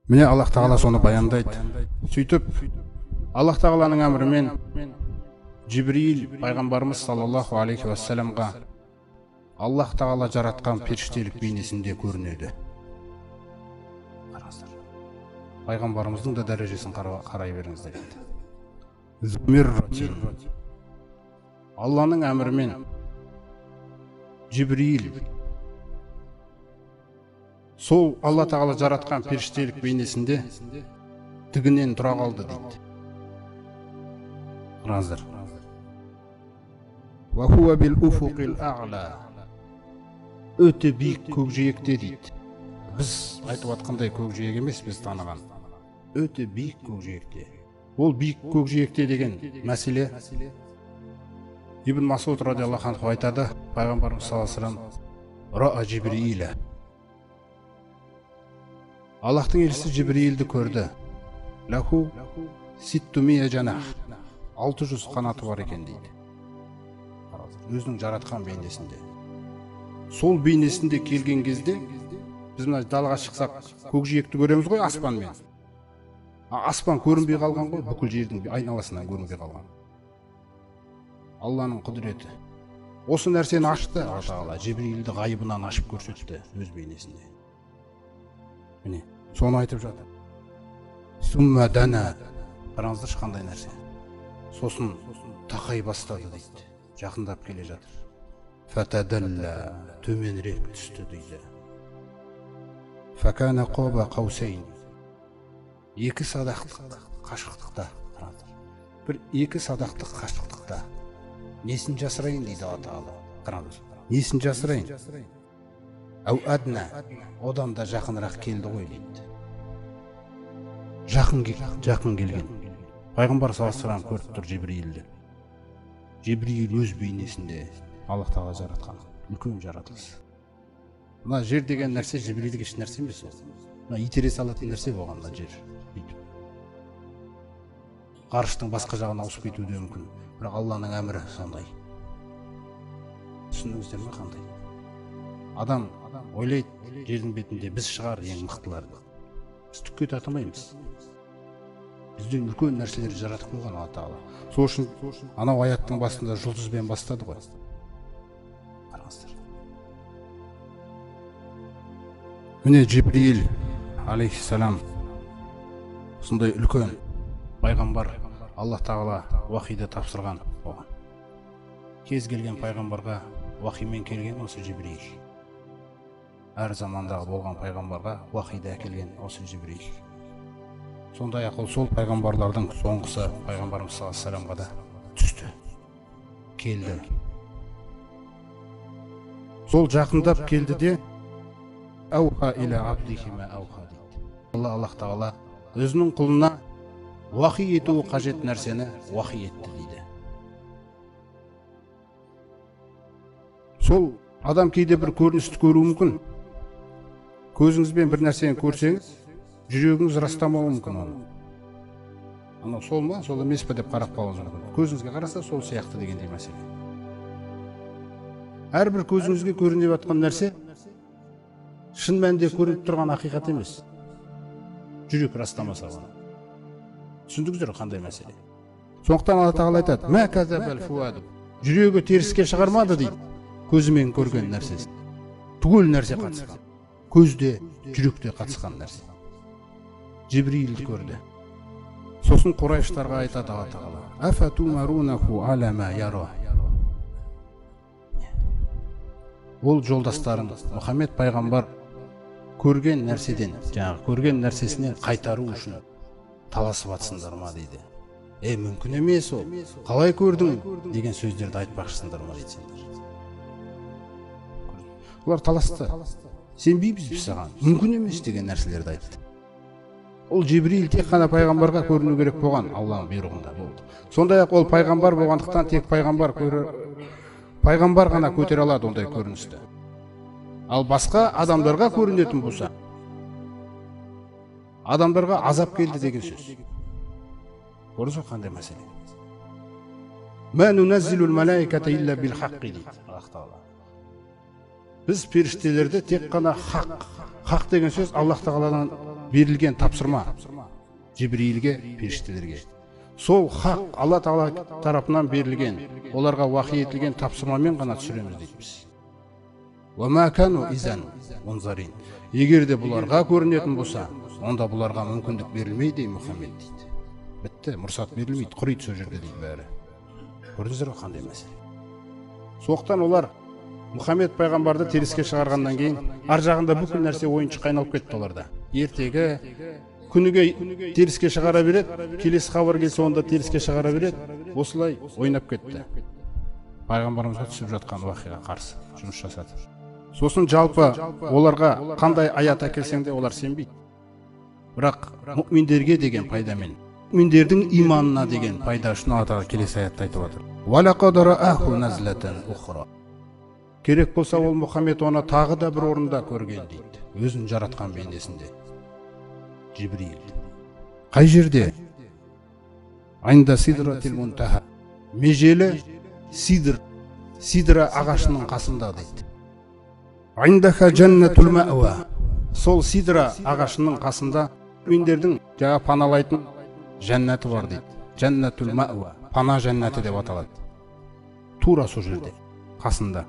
Міне Аллах Тағала соны баяндайды. Сөйтіп, Аллах Тағаланың әмірімен Жибрил пайғамбарымыз саллаллаху алейхи вассаламға Аллах Тағала жаратқан періштелік бейнесінде көрінеді. Пайғамбарымыздың да дәрежесін қарай беріңіздер. Алланың әмірімен Жибрил сол Алла Тағала жаратқан періштелік бейнесінде тігінен тұра қалды дейді. Қараңыздар. وَهُوَ بِالْأُفُقِ الْأَعْلَى өте биік көкжиекте дейді. Біз айтып атқандай көкжиек емес, біз таныған. Өте биік көкжиекте. Ол биік көкжиекте деген мәселе Ибн Масуд радиаллаху анху айтады, пайғамбарымыз саллаллаху алейхи ва саллям Ра'a Жибриля. Аллахтың елшісі Жибрилді көрді. Лаху ситтумия жанах. 600 қанаты бар екен дейді. Өзінің жаратқан бейнесінде. Сол бейнесінде келген кезде біз мына далаға шықсақ көкжиекті көреміз ғой аспанмен. Аспан көрінбей қалған ғой, бүкіл жердің айналасынан көрінбей қалған. Алланың құдіреті. Осы нәрсені ашты Алла Тағала, Жибрилді ғайыбынан ашып көрсетті өз бейнесінде. Міне, соны айтып жатыр. Сумма дана. Қараңыздаршы қандай нәрсе. Сосын тақай бастады дейді. Жақындап келе жатыр. Фатадалла. Төменірек түсті дейді. Факана қоба қаусейн. Екі садақтық қашықтықта. Бір екі садақтық қашықтықта. Несін жасырайын дейді Алла Тағала. Қараңыздар. Несін жасырайын? Ау адна. Одан да жақынырақ келді ғой дейді. Жақын келген. Пайғамбар саллаллаху алейхи ва саллям көріп тұр Жибрилді. Жибрил өз бейнесінде Аллах Тағала жаратқан үлкен жаратылыс. Мына жер деген нәрсе Жибрилге еш нәрсе емес. Мына итере салатын нәрсе болған мына жер. Ғарыштың басқа жағына ауысып кетуі де мүмкін. Бірақ Алланың әмірі сондай. Түсіндіңіздер ме қандай? Адам ойлайды, жердің бетінде біз шығар ең мықтылар. Біз түкке татымаймыз. Бізден үлкен нәрселер жаратып қойған Алла Тағала. Сол үшін анау аяттың басында жұлдызбен бастады ғой. Қараңыздар. Міне Жибрил алейхиссалам сондай үлкен пайғамбар, Алла Тағала уахиді тапсырған оған. Кез келген пайғамбарға уахимен келген осы Жибрил. Әр замандағы болған пайғамбарға уахиді әкелген осы Жибрил. Сондай-ақ ол сол пайғамбарлардың соңғысы пайғамбарымыз саллаллаху алейхи ва саллямға да түсті. Келді. Сол жақындап келді де ауха иля абдихи ма ауха дейді. Аллах Тағала өзінің құлына уахи етуі қажет нәрсені уахи етті дейді. Сол адам кейде бір көріністі көруі мүмкін. Көзіңізбен бір нәрсені көрсеңіз, жүрегіңіз растамауы мүмкін оны. Анау сол ма, сол емес пе деп қарап қалуыңыз мүмкін. Көзіңізге қараса сол сияқты дегендей мәселе. Әрбір көзіңізге көрініп жатқан нәрсе шын мәнінде көрініп тұрған ақиқат емес. Жүрек растамаса оны. Түсіндіңіздер қандай мәселе? Сондықтан Алла Тағала айтады: "Ма казабал фуаду." Жүрегі теріске шығармады дейді. Көзімен көрген нәрсесі. Түгел нәрсе қатысқан. Көзде, жүректе қатысқан нәрсе. Жибрилді көрді. Сосын Құрайыштарға айтады Алла Тағала: "Афатумарунаху ала ма яра." Ол жолдастарың Мұхаммед пайғамбар көрген нәрседен, жаңағы көрген нәрсесіне қайтару үшін таласып атсыңдар ма дейді. Мүмкін емес ол. Қалай көрдің деген сөздерді айтпақшысыңдар ма дейді сендер. Олар таласты. Сенбейміз біз саған. Мүмкін емес деген нәрселерді айтты. Ол Жибрил тек қана пайғамбарға көріну керек болған Алланың бұйрығында болды. Сондай-ақ ол пайғамбар болғандықтан тек пайғамбар ғана көтере алады ондай көріністі. Ал басқа адамдарға көрінетін болса, адамдарға азап келді деген сөз. Көрдіңіз бе қандай мәселе? Ма нуназзилул малаиката илля бил хаққи дейді Аллах Тағала. Біз періштелерді тек қана хақ деген сөз Аллах Тағаладан берілген тапсырма Жибрилге, періштелерге. Сол хақ Алла Тағала тарапынан берілген, оларға вахи етілген тапсырмамен ғана түсіреміз дейді біз. وَمَا كَانُوا إِذًا مُنْظَرِينَ. Егер де бұларға көрінетін болса, онда бұларға мүмкіндік берілмейді, Мұхаммед дейді. Бітті, мұрсат берілмейді, құриды сол жерде дейді бәрі. Көрдіңіздер ғой қандай мәселе. Соқтан олар Мұхаммед пайғамбарды теріске шығарғаннан кейін, ар жағында бүкіл нәрсе ойыншыққа айналып кетті оларда. Ертегі күніге теріске шығара береді, келесі хабар келсе онда теріске шығара береді. Осылай ойнап кетті. Пайғамбарымызға түсіп жатқан уақиға қарсы жұмыс жасады. Сосын жалпы оларға қандай аят әкелсең де олар сенбейді. Бірақ мүминдерге деген пайдамен, мүминдердің иманына деген пайда үшін Алла Тағала келесі аятта айтып отыр. وَلَقَدْ رَآهُ نَزْلَةً أُخْرَى. Керек болса ол Мұхаммед оны тағы да бір орында көрген дейді. Өзін жаратқан бейнесінде. Жибрил. Қай жерде? Айнда сидратил мунтаха. Межелі сидра ағашының қасында дейді. Айндаха джаннатул маъва. Сол сидра ағашының қасында мүминдердің жаңа паналайтын жәннаты бар дейді. Джаннатул маъва. Пана жәннаты деп аталады. Тура сол жерде қасында.